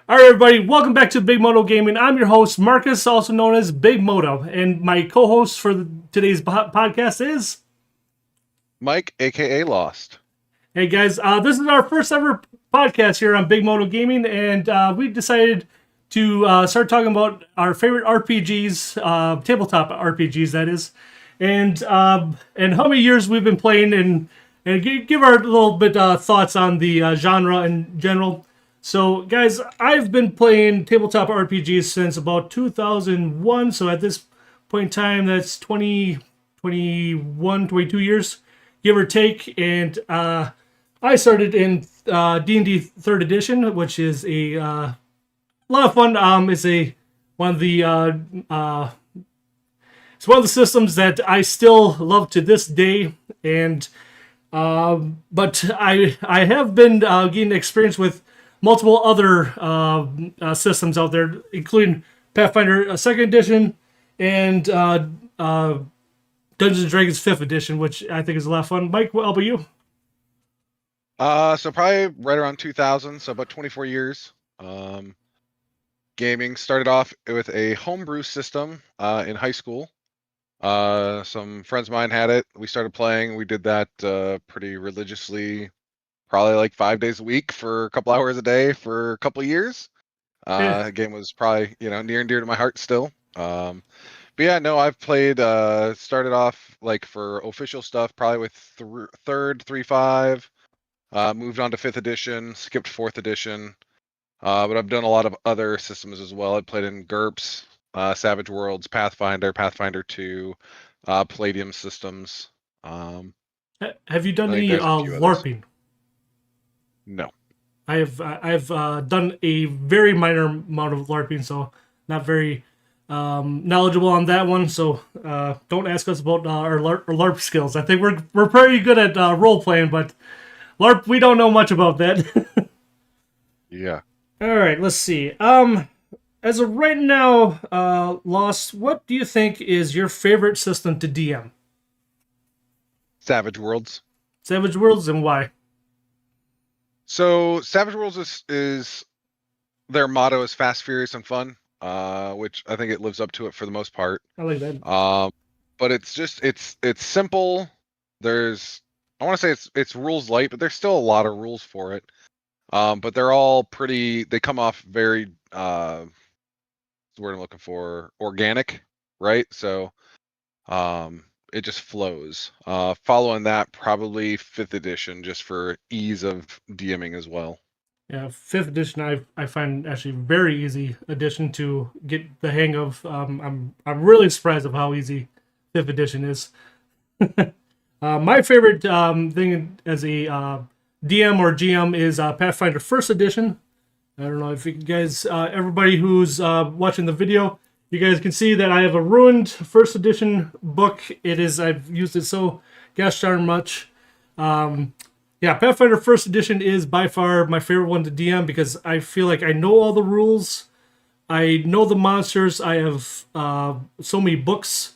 All right, everybody, welcome back to Big Modo Gaming. I'm your host, Marcus, also known as Big Modo, and my co-host for today's podcast is... Mike, aka Lost. Hey guys, this is our first ever podcast here on Big Modo Gaming, and we decided to start talking about our favorite RPGs, tabletop RPGs, that is, and how many years we've been playing, and give our little bit thoughts on the genre in general. So, guys, I've been playing tabletop RPGs since about 2001. So at this point in time, that's 20, 21, 22 years, give or take. And I started in D&D 3rd Edition, which is a lot of fun. It's one of the it's one of the systems that I still love to this day. And but I have been getting experience with multiple other systems out there, including Pathfinder 2nd Edition and Dungeons and Dragons 5th Edition, which I think is a lot of fun. Mike, what about you? So probably right around 2000, so about 24 years. Gaming started off with a homebrew system in high school. Some friends of mine had it. We started playing. We did that pretty religiously, probably like 5 days a week for a couple hours a day for a couple years. Yeah. The game was probably near and dear to my heart still. But yeah, no, I've played. Started off like for official stuff, probably with third 3.5. Moved on to 5th edition, skipped 4th edition. But I've done a lot of other systems as well. I played in GURPS, Savage Worlds, Pathfinder 2, Palladium systems. Have you done I think any there's a few others. LARPing? No. I've done a very minor amount of LARPing, so not very knowledgeable on that one. So don't ask us about our LARP skills. I think we're pretty good at role playing, but LARP, we don't know much about that. Yeah. All right, let's see. As of right now, Lost, what do you think is your favorite system to DM? Savage Worlds. Savage Worlds, and why? So Savage Worlds is their motto is fast, furious, and fun, which I think it lives up to it for the most part. I like that. But it's simple. I want to say it's rules light, but there's still a lot of rules for it. But they're all pretty. They come off very what's the word I'm looking for, organic, right? So it just flows. Following that, probably 5th edition, just for ease of DMing as well. Yeah, 5th edition I find actually very easy edition to get the hang of. I'm really surprised of how easy 5th edition is. My favorite thing as a DM or GM is Pathfinder 1st edition. I don't know if you guys, everybody who's watching the video, you guys can see that I have a ruined 1st edition book. I've used it so gosh darn much. Yeah, Pathfinder 1st edition is by far my favorite one to DM because I feel like I know all the rules. I know the monsters. I have so many books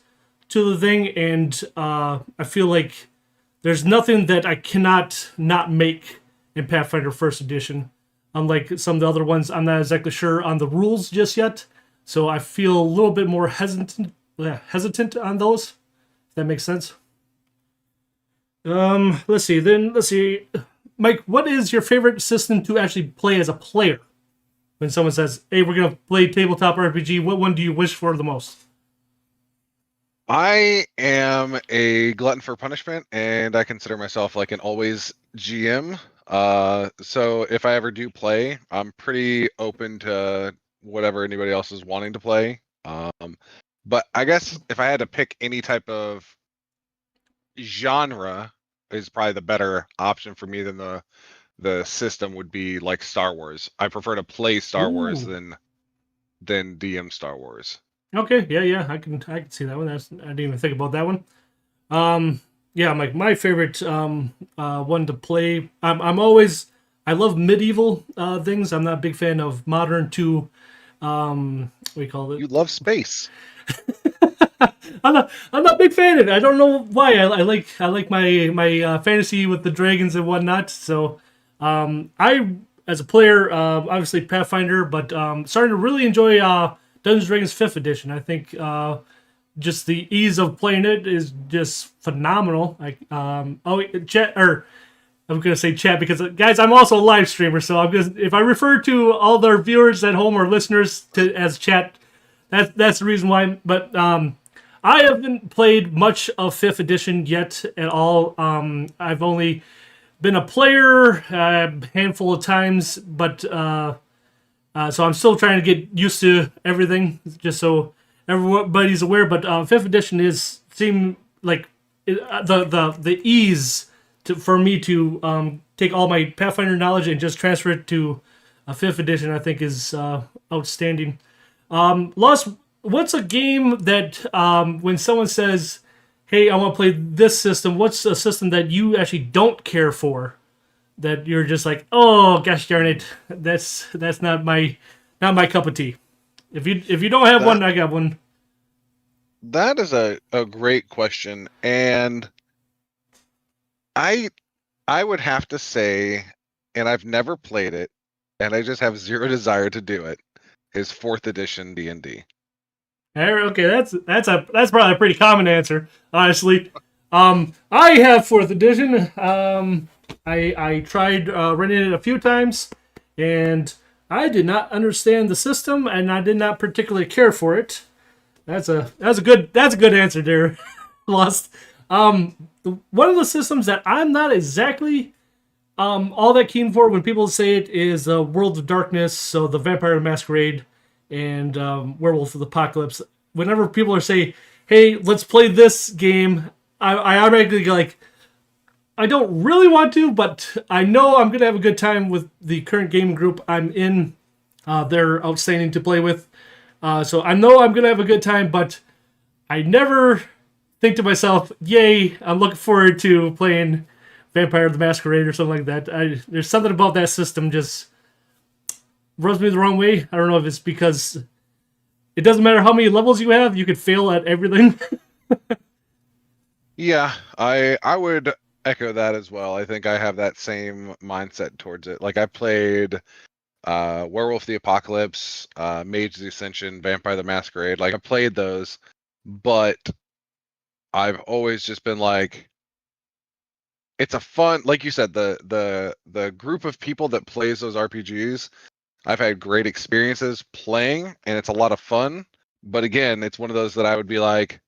to the thing, and I feel like there's nothing that I cannot not make in Pathfinder 1st edition. Unlike some of the other ones, I'm not exactly sure on the rules just yet, so I feel a little bit more hesitant on those. If that makes sense. Let's see. Mike, what is your favorite system to actually play as a player? When someone says, "Hey, we're gonna play tabletop RPG," what one do you wish for the most? I am a glutton for punishment, and I consider myself like an always GM. So if I ever do play, I'm pretty open to whatever anybody else is wanting to play. But I guess if I had to pick any type of genre, is probably the better option for me than the system would be like Star Wars. I prefer to play Star Wars Ooh. than DM Star Wars. Okay, yeah, I can see that one. I didn't even think about that one. Yeah, my favorite one to play. I love medieval things. I'm not a big fan of modern to what do you call it? You love space. I'm not a big fan of it. I don't know why. I like my fantasy with the dragons and whatnot. So I as a player, obviously Pathfinder, but starting to really enjoy Dungeons and Dragons 5th edition. I think just the ease of playing it is just phenomenal. Like, chat, or I'm gonna say chat because guys, I'm also a live streamer, so I'm just, if I refer to all our viewers at home or listeners to as chat, that's the reason why. But I haven't played much of 5th edition yet at all. I've only been a player a handful of times, but so I'm still trying to get used to everything, just so everybody's aware. But 5th edition is seem like the ease for me to take all my Pathfinder knowledge and just transfer it to a 5th edition. I think is outstanding. Lost. What's a game that when someone says, "Hey, I want to play this system," what's a system that you actually don't care for? That you're just like, "Oh, gosh darn it, that's not my cup of tea." If you don't have one, I got one. That is a great question, and I would have to say, and I've never played it, and I just have zero desire to do it, is 4th edition D&D. Okay, that's probably a pretty common answer, honestly. I have 4th edition. I tried running it a few times, and I did not understand the system, and I did not particularly care for it. That's a good answer there, Lost. One of the systems that I'm not exactly all that keen for when people say it is World of Darkness, so the Vampire the Masquerade and Werewolf of the Apocalypse. Whenever people are saying, "Hey, let's play this game," I automatically go like, I don't really want to, but I know I'm going to have a good time with the current gaming group I'm in. They're outstanding to play with. So I know I'm going to have a good time, but I never think to myself, "Yay, I'm looking forward to playing Vampire the Masquerade," or something like that. There's something about that system just rubs me the wrong way. I don't know if it's because it doesn't matter how many levels you have, you could fail at everything. Yeah, I would echo that as well. I think I have that same mindset towards it. Like I played Werewolf the Apocalypse, Mage the Ascension, Vampire the Masquerade. Like I played those, but I've always just been like, it's a fun, like you said, the group of people that plays those RPGs, I've had great experiences playing, and it's a lot of fun. But again, it's one of those that I would be like,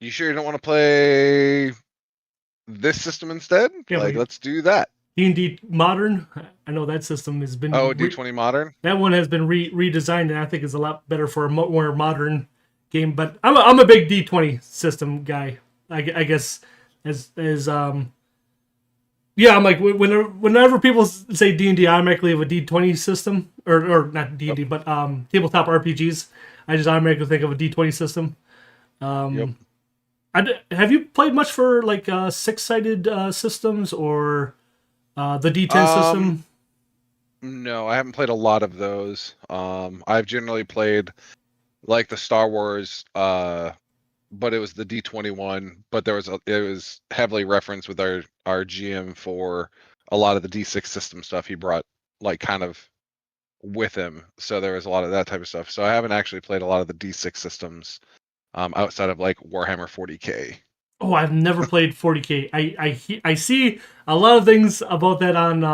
"You sure you don't want to play this system instead? Yeah, Like, like let's do that." D&D Modern. I know that system has been Oh, D20 Modern. that one has been redesigned, and I think is a lot better for a more modern game. But I'm a big D20 system guy. I guess as yeah, I'm like whenever people say D&D, I automatically have a D20 system or not D&D, but tabletop RPGs. I just automatically think of a D20 system. Yep. Have you played much for like 6-sided systems or the D10 system? No, I haven't played a lot of those. I've generally played like the Star Wars, but it was the D21. But it was heavily referenced with our GM for a lot of the D6 system stuff he brought, like kind of with him. So there was a lot of that type of stuff. So I haven't actually played a lot of the D6 systems outside of like Warhammer 40K. Oh, I've never played 40K. I see a lot of things about that on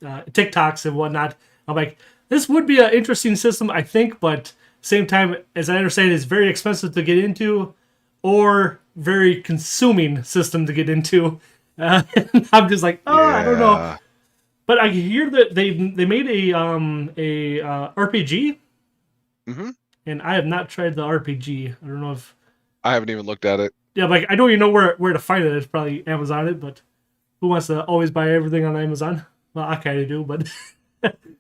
TikToks and whatnot. I'm like, this would be an interesting system, I think, but same time, as I understand, it's very expensive to get into, or very consuming system to get into. I'm just like, I don't know. Yeah. But I hear that they made a RPG, Mm-hmm. and I have not tried the RPG. I don't know if. I haven't even looked at it. Yeah, like I don't even know where to find it. It's probably Amazon it, but who wants to always buy everything on Amazon? Well, I kind of do, but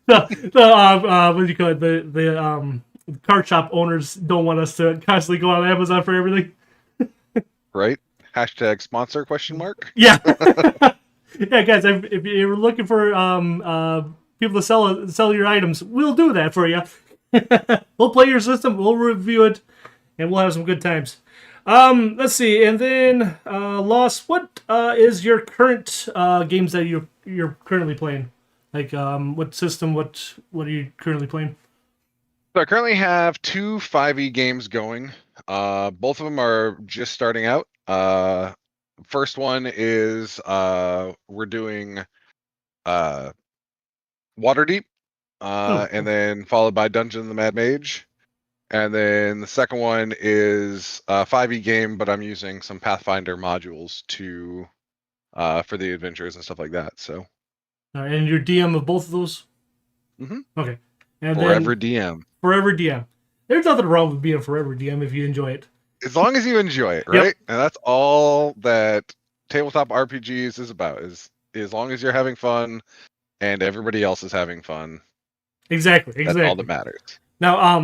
what do you call it? The card shop owners don't want us to constantly go on Amazon for everything. Right? Hashtag sponsor question mark. Yeah, yeah, guys. If you're looking for people to sell your items, we'll do that for you. We'll play your system, we'll review it, and we'll have some good times. Let's see, and then Lost. What is your current games that you're currently playing? Like, what system? What are you currently playing? So I currently have two 5e games going. Both of them are just starting out. First one is we're doing uh, Waterdeep, Oh, and okay. then followed by Dungeon of the Mad Mage. And then the second one is a 5e game, but I'm using some Pathfinder modules to for the adventures and stuff like that. So, And you're DM of both of those. mhm. Okay, and Forever then DM. Forever DM. There's nothing wrong with being Forever DM if you enjoy it. As long as you enjoy it, Yep, right? And that's all that tabletop RPGs is about. Is as long as you're having fun and everybody else is having fun, exactly, that's all that exactly. matters. Now,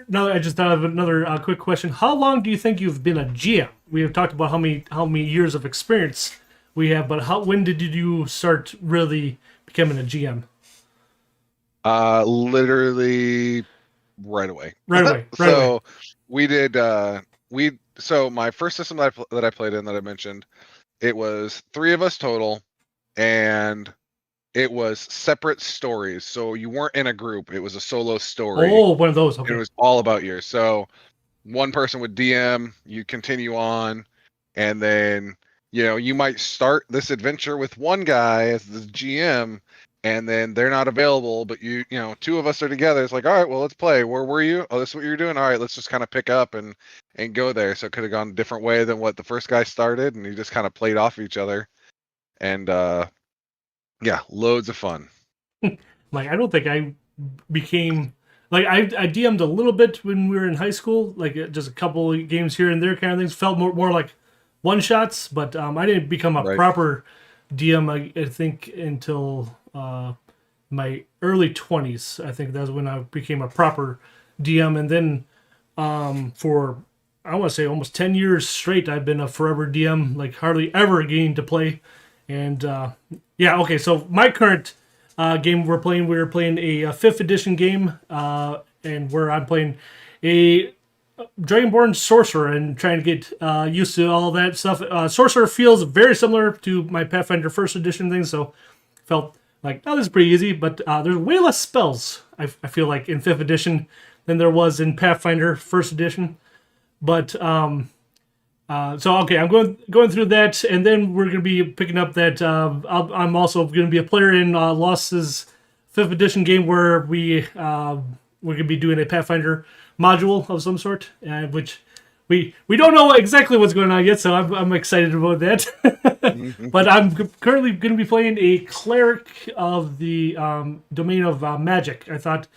now I just thought of another quick question. How long do you think you've been a GM? We have talked about how many years of experience we have, but when did you start really becoming a GM? Literally right away. Right away, right away. So we did so my first system that I played in that I mentioned, it was three of us total, and it was separate stories. So you weren't in a group, it was a solo story. Oh, one of those. It Okay. was all about you. So one person would DM, you continue on, and then you might start this adventure with one guy as the GM, and then they're not available, but two of us are together. It's like, all right, well, let's play. Where were you? Oh, this is what you're doing. All right, let's just kind of pick up and go there. So it could have gone a different way than what the first guy started, and you just kind of played off each other, and yeah, loads of fun. Like I don't think I became like I DM'd a little bit when we were in high school, like just a couple of games here and there, kind of things. Felt more like one shots, but I didn't become a Right. proper DM. I think until my early 20s. I think that's when I became a proper DM, and then for I want to say almost 10 years straight, I've been a forever DM, like hardly ever getting to play. And yeah, okay, so my current game we're playing a fifth edition game, and where I'm playing a Dragonborn Sorcerer and trying to get used to all that stuff. Sorcerer feels very similar to my Pathfinder first edition thing, so felt like, oh, this is pretty easy, but there's way less spells, I feel like, in fifth edition than there was in Pathfinder first edition. But so okay, I'm going through that, and then we're gonna be picking up that. I'm also gonna be a player in Lost's fifth edition game where we're gonna be doing a Pathfinder module of some sort, which we don't know exactly what's going on yet, so I'm excited about that. But I'm currently going to be playing a cleric of the domain of magic. I thought it'd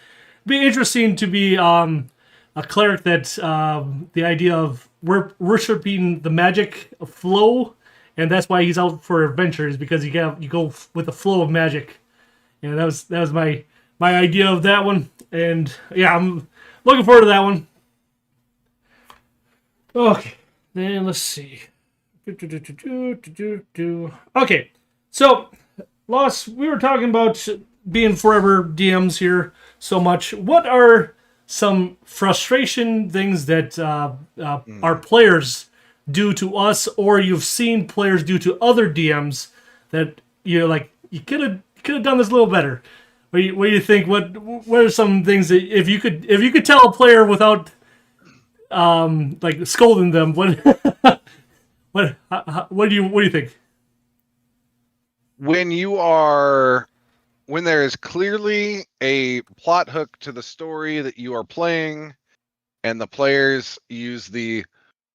be interesting to be a cleric that the idea of worshiping the magic flow, and that's why he's out for adventures, because you go with the flow of magic. And that was my idea of that one. And yeah, I'm looking forward to that one. Okay, then let's see. Okay, so Loss, we were talking about being forever DMs here so much. What are some frustration things that our Mm. players do to us, or you've seen players do to other DMs that you're like, you could have done this a little better? What do you think? What are some things that if you could tell a player without like scolding them, what do you think? When you are when there is clearly a plot hook to the story that you are playing, and the players use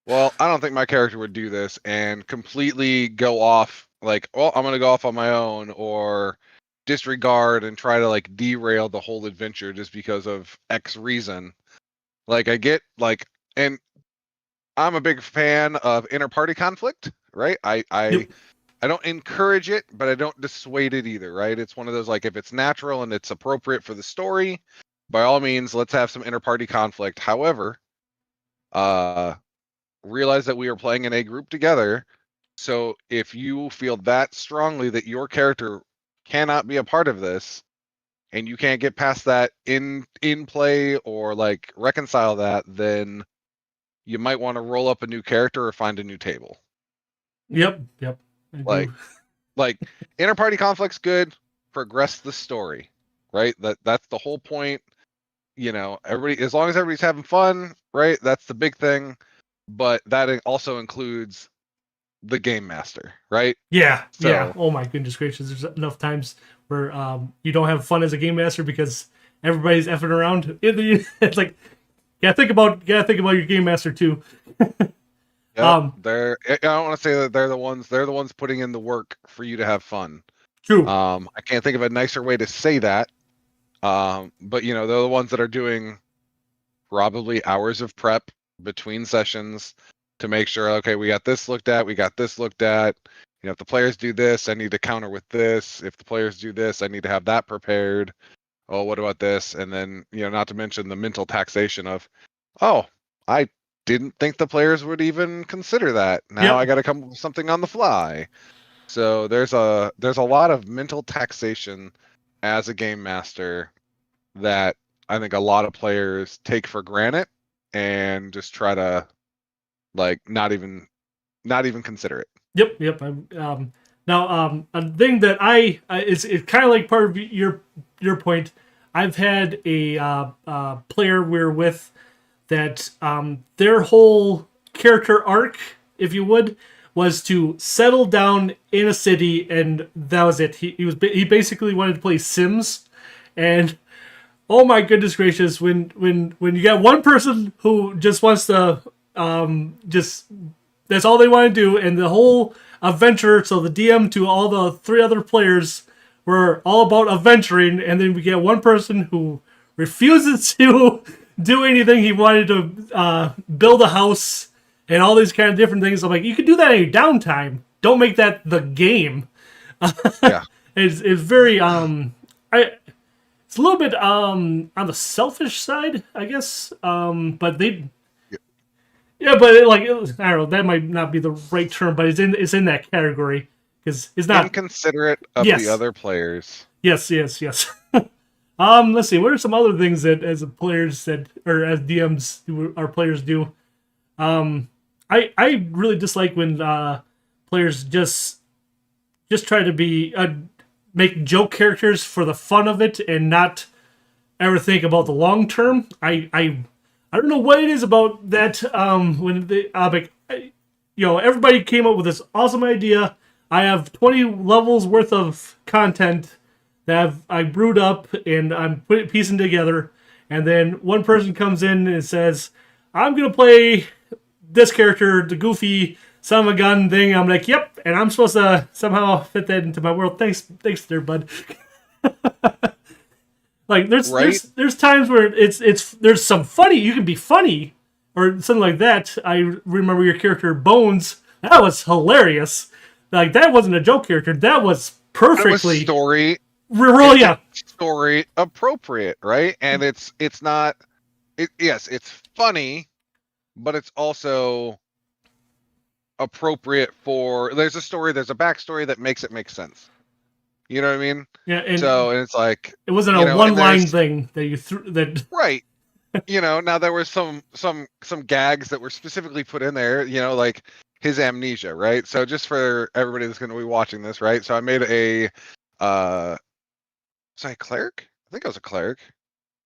well, I don't think my character would do this, and completely go off like, oh, I'm gonna go off on my own, or disregard and try to like derail the whole adventure just because of X reason. Like I get like, and I'm a big fan of inter-party conflict, right? Yep. I don't encourage it, but I don't dissuade it either, right? It's one of those like, if it's natural and it's appropriate for the story, by all means, let's have some inter-party conflict. However, uh realize that we are playing in a group together. So if you feel that strongly that your character cannot be a part of this, and you can't get past that in play or like reconcile that, then you might want to roll up a new character or find a new table. Yep. I Like, do. like inter-party conflict's good. Progress the story, right? That's the whole point. Everybody, as long as everybody's having fun, right? That's the big thing. But that also includes the game master, right? Yeah. So Oh my goodness gracious! There's enough times where you don't have fun as a game master because everybody's effing around. It's like, gotta think about your game master too. yep, Um, I don't want to say that they're the ones putting in the work for you to have fun. True. I can't think of a nicer way to say that. But they're the ones that are doing probably hours of prep between sessions to make sure, okay, we got this looked at, we got this looked at. If the players do this, I need to counter with this. If the players do this, I need to have that prepared. Oh, what about this? And then, not to mention the mental taxation of, oh, I didn't think the players would even consider that. Now I Yep. got to come up with something on the fly. So there's a lot of mental taxation as a game master that I think a lot of players take for granted and just try to like not even consider it. Yep. Now, a thing that it's kind of like part of your point. I've had a player we're with that their whole character arc, if you would, was to settle down in a city, and that was it. He basically wanted to play Sims, and oh my goodness gracious, when you got one person who just wants to just that's all they want to do, and the whole adventure. So the DM to all the three other players were all about adventuring, and then we get one person who refuses to do anything. He wanted to build a house and all these kind of different things. I'm like, you could do that in your downtime. Don't make that the game. Yeah. It's very it's a little bit on the selfish side, I guess. But they yeah, but I don't know. That might not be the right term, but it's in that category because it's not. Inconsiderate of the Yes, other players. yes. Let's see. What are some other things that as players that or as DMs our players do? I really dislike when players just try to be make joke characters for the fun of it and not ever think about the long term. I don't know what it is about that. When they like, everybody came up with this awesome idea. I have 20 levels worth of content that I brewed up and I'm piecing together, and then one person comes in and says, "I'm gonna play this character, the goofy son of a gun thing." I'm like, "Yep," and I'm supposed to somehow fit that into my world. Thanks, there, bud. Like Right? there's times where there's some funny. You can be funny or something like that. I remember your character Bones. That was hilarious. Like that wasn't a joke character. That was It was perfectly it's yeah. story appropriate, right? And it's not yes, it's funny, but it's also appropriate for there's a story, there's a backstory that makes it make sense. You know what I mean? Yeah, and So, and it's like, it wasn't a one and line there's thing that you threw that. right. Now there was some gags that were specifically put in there, like his amnesia, right? So just for everybody that's going to be watching this, right? So I made a was I a cleric? I think I was a cleric. I don't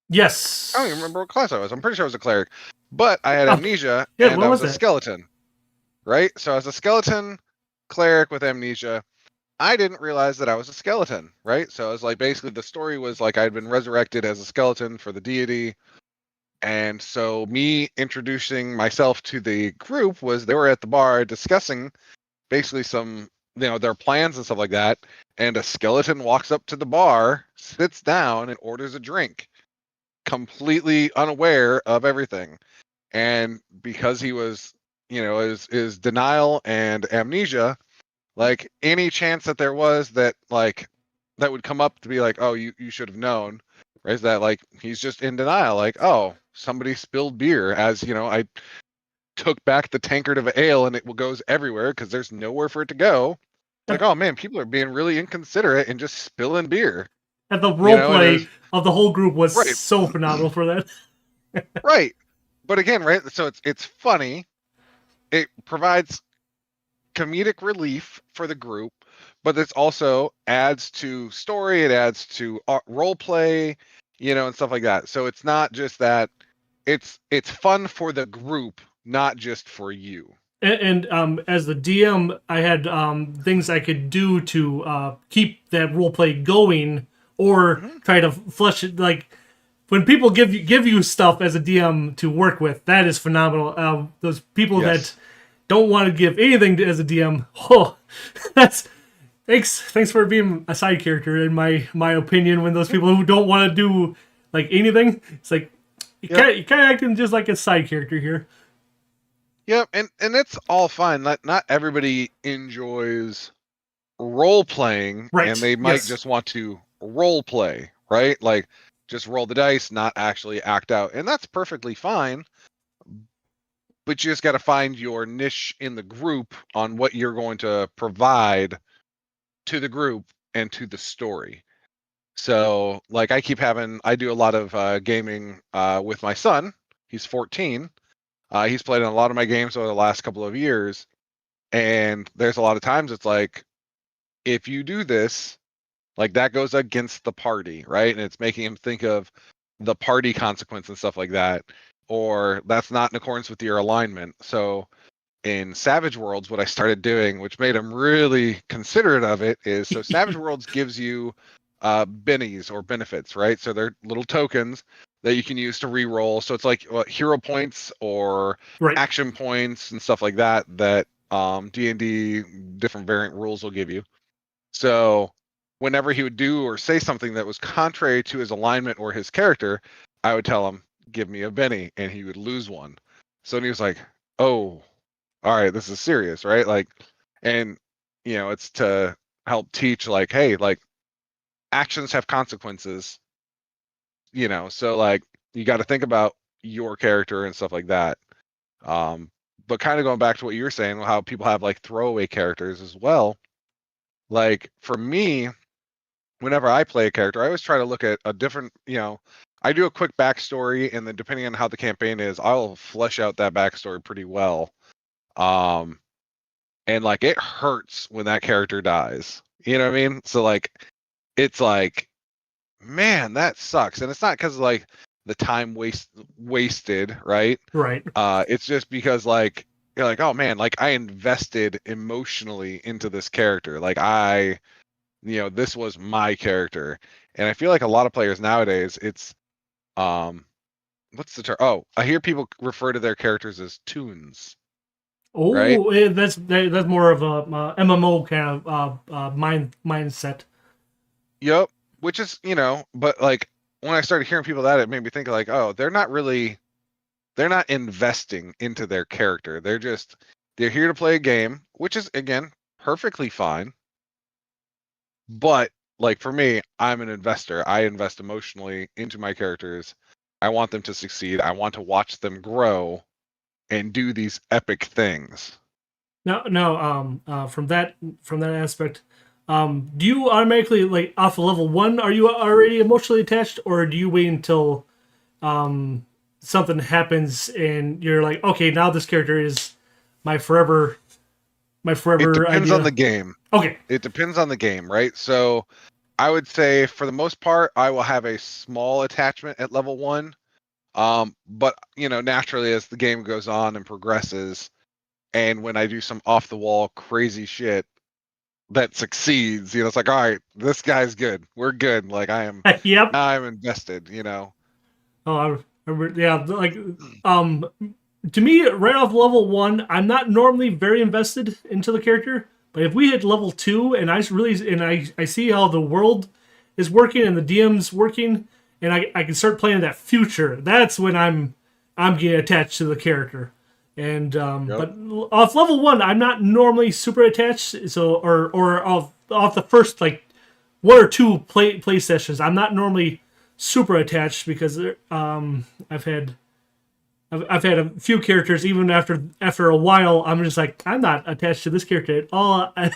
even Yes. remember what class I was. I'm pretty sure I was a cleric. But I had Oh, amnesia yeah. and What I was was a that? skeleton, right? So I was a skeleton cleric with amnesia. I didn't realize that I was a skeleton, right? So I was like, basically the story was like I'd been resurrected as a skeleton for the deity. And so me introducing myself to the group was they were at the bar discussing basically some, their plans and stuff like that. And a skeleton walks up to the bar, sits down, and orders a drink, completely unaware of everything. And because he was, is denial and amnesia, like any chance that there was that like that would come up to be like, oh, you should have known, right? Is that like he's just in denial, like, oh, somebody spilled beer, as I took back the tankard of ale and it goes everywhere because there's nowhere for it to go. It's like, At, oh man, people are being really inconsiderate and just spilling beer, at the role and it play was of the whole group was right, so phenomenal for that. right. but again, right? So it's funny. It provides comedic relief for the group, but this also adds to story. It adds to role play, and stuff like that. So it's not just that. It's fun for the group, not just for you. And as the DM, I had things I could do to keep that role play going, or Hmm. try to flush it. Like when people give you stuff as a DM to work with, that is phenomenal. Those people that Yes. don't want to give anything as a DM, oh, that's thanks for being a side character in my opinion. When those people who don't want to do like anything, it's like Yep. you kind of acting just like a side character here. Yep. And it's all fine. Not everybody enjoys role playing, and Right? they might Yes. just want to role play, right? Like just roll the dice, not actually act out, and that's perfectly fine. But you just got to find your niche in the group on what you're going to provide to the group and to the story. So, like, I do a lot of gaming with my son. He's 14. He's played in a lot of my games over the last couple of years. And there's a lot of times it's like, if you do this, like that goes against the party, right? And it's making him think of the party consequence and stuff like that. Or that's not in accordance with your alignment. So, in Savage Worlds, what I started doing, which made him really considerate of it, is so Savage Worlds gives you bennies or benefits, right? So they're little tokens that you can use to re-roll. So it's like hero points or Right. action points and stuff like that that D&D different variant rules will give you. So whenever he would do or say something that was contrary to his alignment or his character, I would tell him, "Give me a Benny," and he would lose one. So then he was like, "Oh, all right, this is serious, right?" Like, and it's to help teach, like, hey, like actions have consequences, so like you got to think about your character and stuff like that. But kind of going back to what you were saying, how people have like throwaway characters as well. Like for me, whenever I play a character, I always try to look at a different, I do a quick backstory, and then depending on how the campaign is, I'll flesh out that backstory pretty well. Um, and like it hurts when that character dies. You know what I mean? So like, it's like, man, that sucks. And it's not because like the time wasted, right? Right. It's just because like you're like, oh man, like I invested emotionally into this character. Like this was my character. And I feel like a lot of players nowadays, it's what's the term? Oh, I hear people refer to their characters as toons, right? Oh, that's more of a MMO kind of mindset. Yep. Which is, but like when I started hearing people that, it made me think like, oh, they're not investing into their character. They're here to play a game, which is again perfectly fine. But like for me, I'm an investor. I invest emotionally into my characters. I want them to succeed. I want to watch them grow and do these epic things. Now, from that aspect, do you automatically like off of level one? Are you already emotionally attached, or do you wait until something happens and you're like, okay, now this character is my forever, my It forever depends on the idea? game. Okay, It depends on the game, right? So I would say for the most part, I will have a small attachment at level one. But naturally as the game goes on and progresses, and when I do some off the wall crazy shit that succeeds, it's like, all right, this guy's good. We're good. Like yep. now I'm invested. Oh, yeah, like um, to me, right off level one, I'm not normally very invested into the character. But if we hit level two, and I see how the world is working and the DM's working, and I can start playing that future, that's when I'm getting attached to the character. And Yep. but off level one, I'm not normally super attached. So or off the first like one or two play sessions, I'm not normally super attached because I've had I've had a few characters. Even after a while, I'm just like, I'm not attached to this character at all. I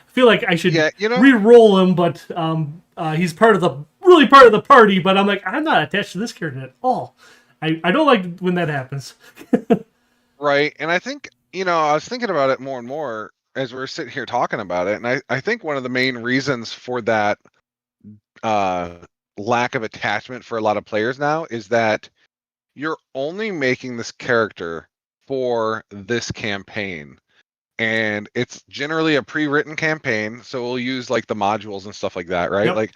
feel like I should Yeah, re-roll him, but he's part of the party. But I'm like, I'm not attached to this character at all. I don't like when that happens. Right. And I think, I was thinking about it more and more as we're sitting here talking about it. And I think one of the main reasons for that uh, lack of attachment for a lot of players now is that you're only making this character for this campaign. And it's generally a pre-written campaign. So we'll use like the modules and stuff like that, right? Yep. Like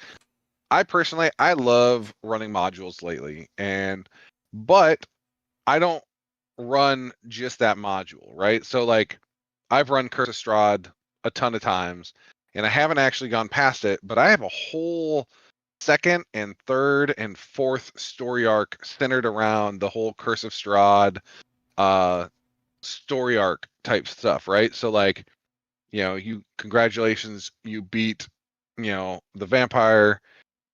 I love running modules lately. But I don't run just that module, right? So like I've run Curse of Strahd a ton of times and I haven't actually gone past it, but I have a whole second and third and fourth story arc centered around the whole Curse of Strahd uh story arc type stuff, right? So like, congratulations, you beat, the vampire,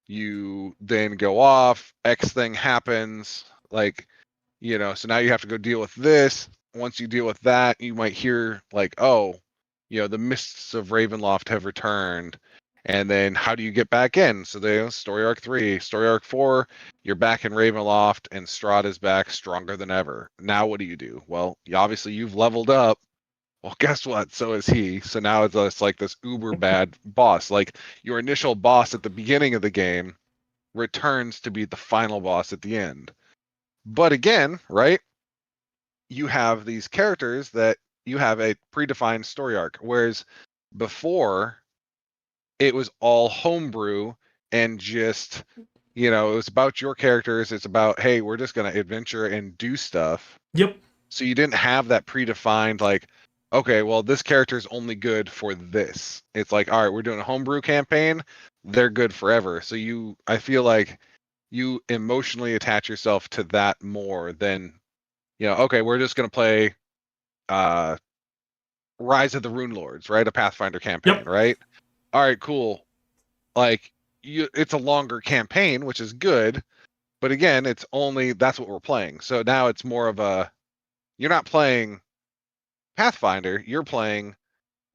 you then go off, X thing happens, like, so now you have to go deal with this. Once you deal with that, you might hear like, oh, the mists of Ravenloft have returned. And then how do you get back in? So story arc 3, story arc 4, you're back in Ravenloft and Strahd is back stronger than ever. Now what do you do? Well, obviously you've leveled up. Well, guess what? So is he. So now it's like this uber bad boss. Like your initial boss at the beginning of the game returns to be the final boss at the end. But again, right? You have these characters that you have a predefined story arc, whereas before it was all homebrew and just, it was about your characters. It's about, hey, we're just going to adventure and do stuff. Yep. So you didn't have that predefined, like, okay, well, this character is only good for this. It's like, all right, we're doing a homebrew campaign. They're good forever. So I feel like you emotionally attach yourself to that more than, okay, we're just going to play Rise of the Rune Lords, right? A Pathfinder campaign, Yep. right? All right, cool. Like it's a longer campaign, which is good, but again, that's what we're playing. So now it's more of you're not playing Pathfinder, you're playing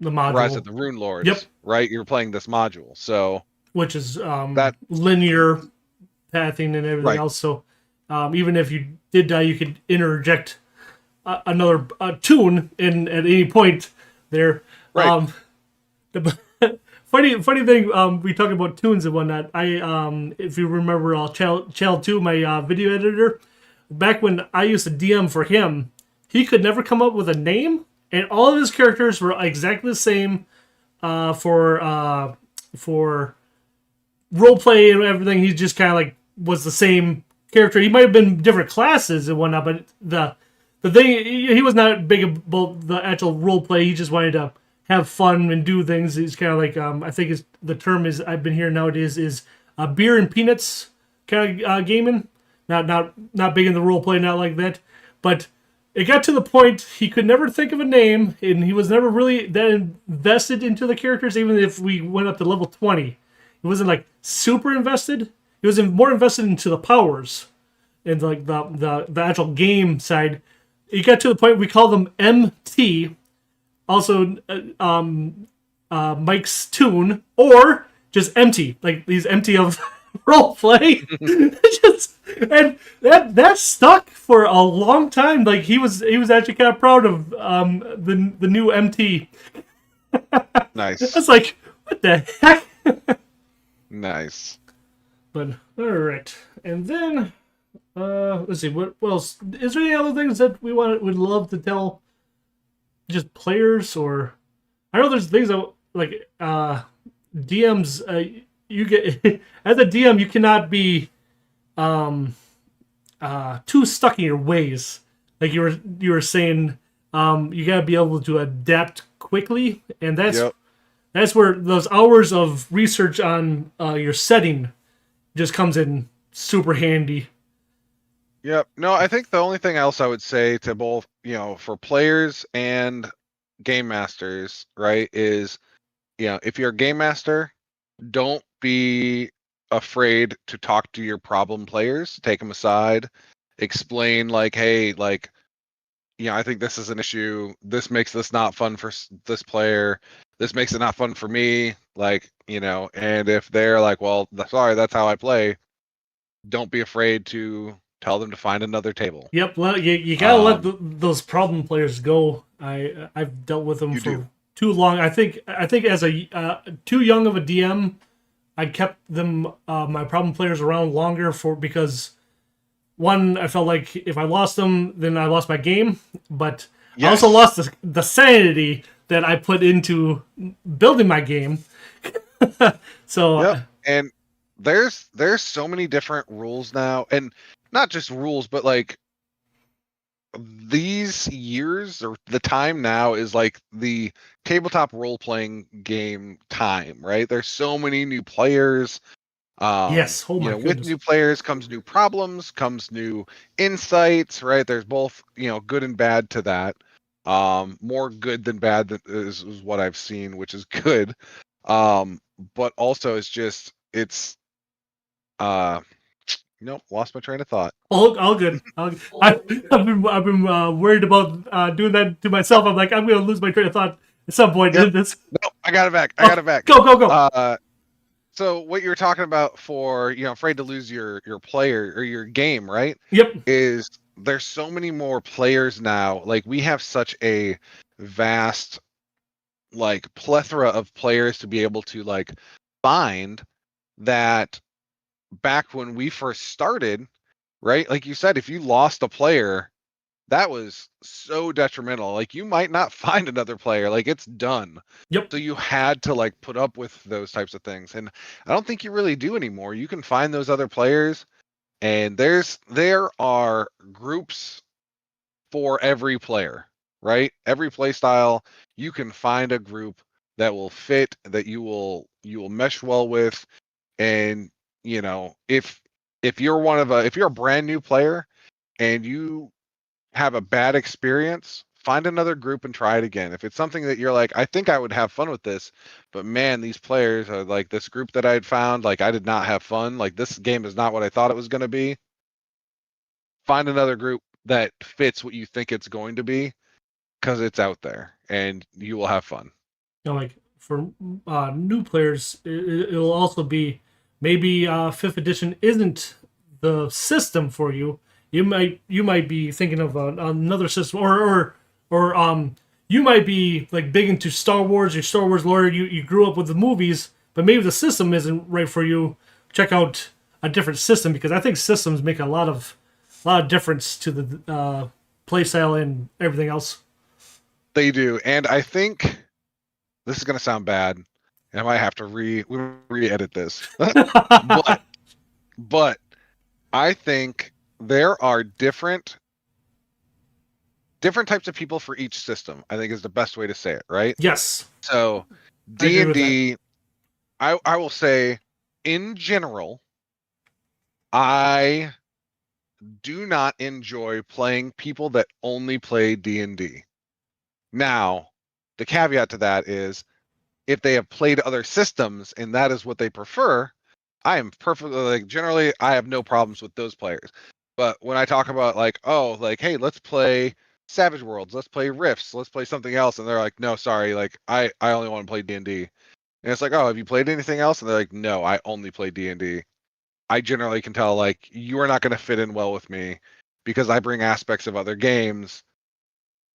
The Rise module. of the Rune Yep. Lords, right? You're playing this module. So Which is that linear pathing and everything right. else. So even if you did die, you could interject another tune in at any point there. Right. The, funny thing, we talk about tunes and whatnot. If you remember, Channel 2, my video editor, back when I used to DM for him, he could never come up with a name, and all of his characters were exactly the same for role play and everything. He just kind of like was the same character. He might have been different classes and whatnot, but the thing, he was not big about the actual role play. He just wanted to have fun and do things. He's kind of like I think the term is I've been hearing nowadays is beer and peanuts kind of gaming. Not big in the role play, not like that. But it got to the point he could never think of a name, and he was never really that invested into the characters. Even if we went up to level 20, he wasn't like super invested. He was more invested into the powers and like the actual game side. It got to the point we call them MT, also Mike's tune, or just empty, like he's empty of role play. Just and that stuck for a long time. Like he was actually kind of proud of the new MT. Nice. It's like what the heck. Nice. But all right, and then let's see what else. Is there any other things that would love to tell just players? Or I know there's things that like DMs. You get as a DM, you cannot be too stuck in your ways. Like you were saying, you gotta be able to adapt quickly, and Yep. that's where those hours of research on your setting just comes in super handy. Yep. No, I think the only thing else I would say to both, for players and game masters, right, is, if you're a game master, don't be afraid to talk to your problem players, take them aside, explain like, hey, like, I think this is an issue. This makes this not fun for this player. This makes it not fun for me. Like, and if they're like, well, sorry, that's how I play. Don't be afraid to tell them to find another table. Yep. Well, you gotta let Um, those problem players go. I've dealt with them you do. for too long. I think as a too young of a DM, I kept them my problem players around longer because one, I felt like if I lost them, then I lost my game. But I also Yes. lost the sanity that I put into building my game. So Yep. And there's so many different rules now, and not just rules, but like these years or the time now is like the tabletop role playing game time, right? There's so many new players. yes, oh my With goodness. new players comes new problems, comes new insights, right? There's both, good and bad to that. More good than bad is what I've seen, which is good. But also it's uh nope, lost my train of thought. All good. I've been worried about doing that to myself. I'm like, I'm gonna lose my train of thought at some point Yep. in this. No, I got it back. I got Oh, it back. go. So what you were talking about for, afraid to lose your player or your game, right? Yep. Is there's so many more players now. Like we have such a vast like plethora of players to be able to like find that back when we first started, right? Like you said, if you lost a player, that was so detrimental. Like you might not find another player, like it's done. Yep. So you had to like put up with those types of things. And I don't think you really do anymore. You can find those other players, and there are groups for every player, right? Every play style, you can find a group that will fit, that you will mesh well with. And if you're a brand new player and you have a bad experience, find another group and try it again. If it's something that you're like, I think I would have fun with this, but man, these players are like this group that I had found, like I did not have fun. Like this game is not what I thought it was going to be. Find another group that fits what you think it's going to be, because it's out there and you will have fun. Like for new players, it'll also be maybe fifth edition isn't the system for you. You might be thinking of another system, or you might be like big into Star Wars. You're Star Wars lawyer. You grew up with the movies, but maybe the system isn't right for you. Check out a different system, because I think systems make a lot of difference to the play style and everything else. They do. And I think this is going to sound bad, and I might have to re-edit this. but but I think there are different types of people for each system, I think is the best way to say it, right? Yes, So I agree with that. D&D, I will say in general, I do not enjoy playing people that only play D&D. Now, the caveat to that is if they have played other systems and that is what they prefer, I am perfectly like generally I have no problems with those players. But when I talk about like, oh, like, hey, let's play Savage Worlds, let's play Rifts, let's play something else, and they're like, no, sorry, like I only want to play D&D. And it's like, oh, have you played anything else? And they're like, no, I only play D&D. I generally can tell like you are not going to fit in well with me because I bring aspects of other games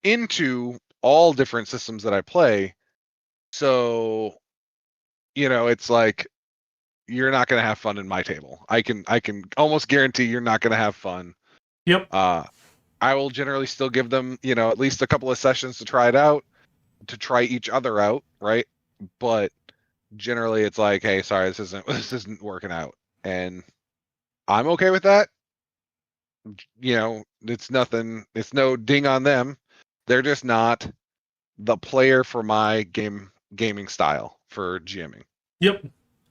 into all different systems that I play. So, it's like you're not going to have fun in my table. I can almost guarantee you're not going to have fun. Yep. Uh I will generally still give them, at least a couple of sessions to try it out, to try each other out, right? But generally it's like, hey, sorry, this isn't working out. And I'm okay with that. It's nothing, it's no ding on them. They're just not the player for my gaming style for GMing. Yep.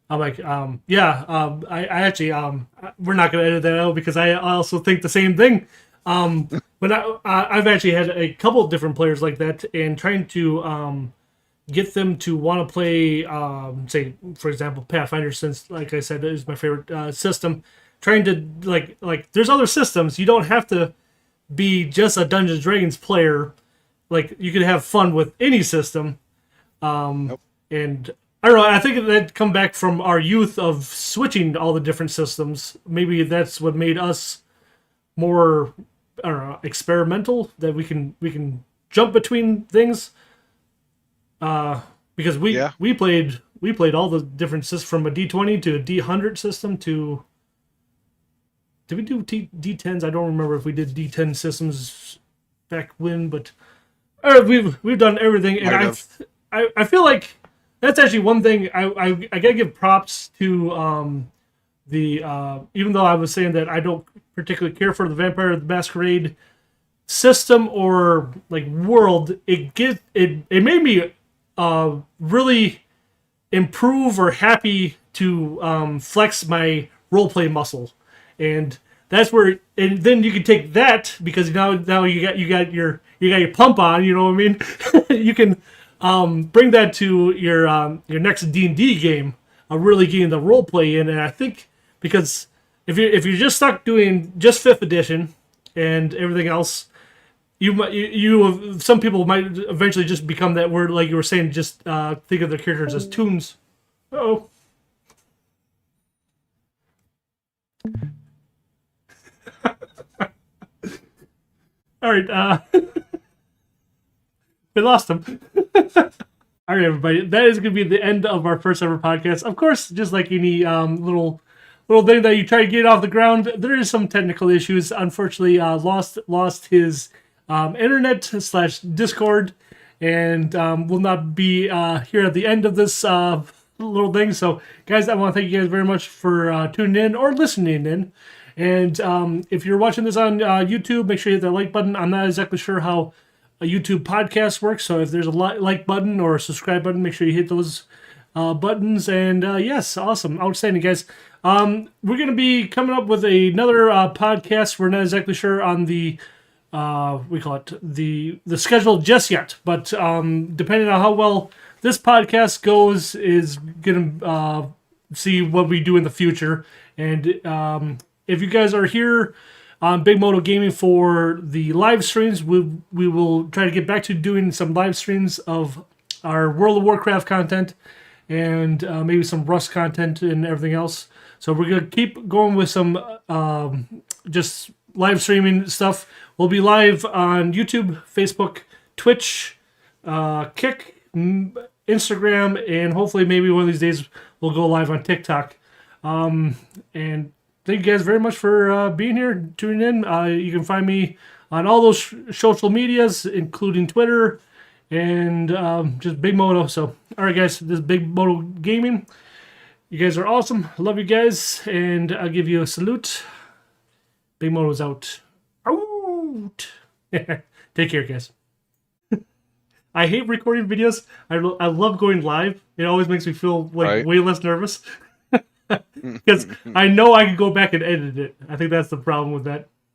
I'm like, yeah. I actually, we're not gonna edit that out because I also think the same thing. But I've actually had a couple of different players like that, and trying to get them to want to play, say, for example, Pathfinder, since, like I said, is my favorite system. Trying to there's other systems. You don't have to be just a Dungeons and Dragons player. Like you could have fun with any system. Nope. And I don't know. I think that come back from our youth of switching all the different systems. Maybe that's what made us more, I don't know, experimental, that we can jump between things. Because Yeah. we played all the different systems, from a D20 to a D100 system to, did we do D10s? I don't remember if we did D10 systems back when, but we've done everything, and Might have. I feel like that's actually one thing I gotta give props to, the even though I was saying that I don't particularly care for the Vampire the Masquerade system or like world, it made me really improve or happy to flex my role play muscle, and that's where, and then you can take that, because now you got your pump on, you know what I mean. You can bring that to your next D&D game, really getting the role play in. And I think, because if you're just stuck doing just 5th edition and everything else, some people might eventually just become that word, like you were saying, just think of their characters as tunes. Oh, all right. We lost him. All right, everybody. That is going to be the end of our first ever podcast. Of course, just like any little thing that you try to get off the ground, there is some technical issues. Unfortunately, lost his internet slash Discord, and will not be here at the end of this little thing. So, guys, I want to thank you guys very much for tuning in or listening in. And if you're watching this on YouTube, make sure you hit that like button. I'm not exactly sure how a YouTube podcast works, so if there's a like button or a subscribe button, make sure you hit those buttons. And yes, awesome, outstanding, guys. We're gonna be coming up with another podcast. We're not exactly sure on the we call it the schedule just yet, but depending on how well this podcast goes, is gonna see what we do in the future. And if you guys are here on Big Modo Gaming for the live streams, we will try to get back to doing some live streams of our World of Warcraft content, and maybe some Rust content and everything else. So we're gonna keep going with some just live streaming stuff. We'll be live on YouTube, Facebook, Twitch, Kick, Instagram, and hopefully maybe one of these days we'll go live on TikTok. And thank you guys very much for being here, tuning in. You can find me on all those social medias, including Twitter, and just Big Moto. So, all right, guys, this is Big Moto Gaming. You guys are awesome. Love you guys, and I'll give you a salute. Big Moto's out. Out. Take care, guys. I hate recording videos. I love going live. It always makes me feel like Right. way less nervous. Because I know I can go back and edit it. I think that's the problem with that.